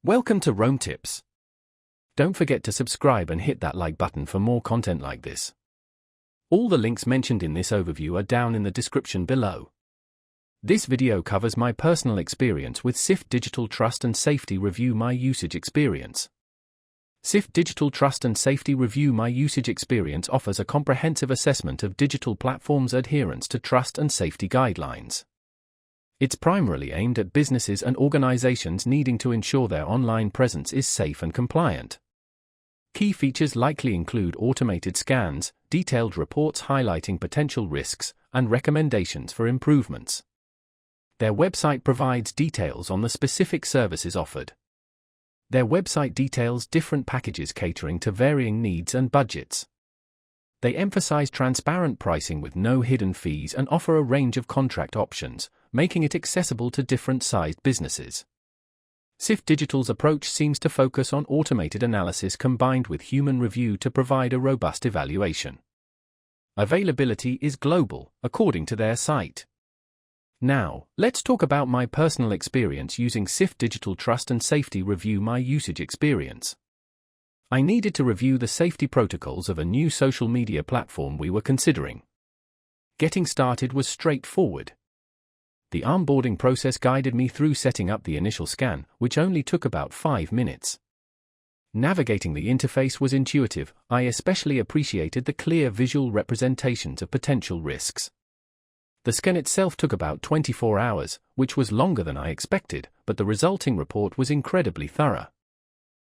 Welcome to Rome Tips. Don't forget to subscribe and hit that like button for more content like this. All the links mentioned in this overview are down in the description below. This video covers my personal experience with Sift Digital Trust and Safety Review My Usage Experience. Sift Digital Trust and Safety Review My Usage Experience offers a comprehensive assessment of digital platforms' adherence to trust and safety guidelines. It's primarily aimed at businesses and organizations needing to ensure their online presence is safe and compliant. Key features likely include automated scans, detailed reports highlighting potential risks, and recommendations for improvements. Their website provides details on the specific services offered. Their website details different packages catering to varying needs and budgets. They emphasize transparent pricing with no hidden fees and offer a range of contract options, making it accessible to different-sized businesses. Sift Digital's approach seems to focus on automated analysis combined with human review to provide a robust evaluation. Availability is global, according to their site. Now, let's talk about my personal experience using Sift Digital Trust and Safety Review My Usage Experience. I needed to review the safety protocols of a new social media platform we were considering. Getting started was straightforward. The onboarding process guided me through setting up the initial scan, which only took about 5 minutes. Navigating the interface was intuitive. I especially appreciated the clear visual representations of potential risks. The scan itself took about 24 hours, which was longer than I expected, but the resulting report was incredibly thorough.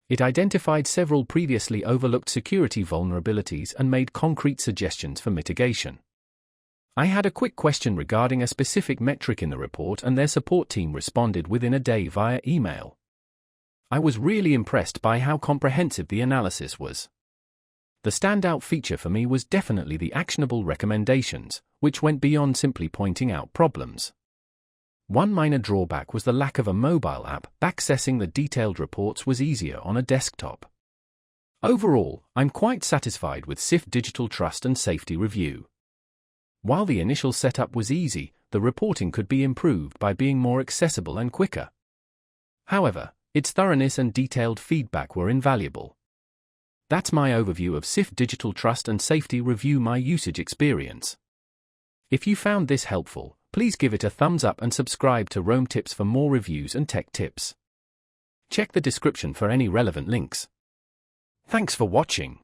It identified several previously overlooked security vulnerabilities and made concrete suggestions for mitigation. I had a quick question regarding a specific metric in the report, and their support team responded within a day via email. I was really impressed by how comprehensive the analysis was. The standout feature for me was definitely the actionable recommendations, which went beyond simply pointing out problems. One minor drawback was the lack of a mobile app. Accessing the detailed reports was easier on a desktop. Overall, I'm quite satisfied with Sift Digital Trust and Safety Review. While the initial setup was easy, the reporting could be improved by being more accessible and quicker. However, its thoroughness and detailed feedback were invaluable. That's my overview of Sift Digital Trust and Safety Review My Usage Experience. If you found this helpful, please give it a thumbs up and subscribe to Rome Tips for more reviews and tech tips. Check the description for any relevant links. Thanks for watching.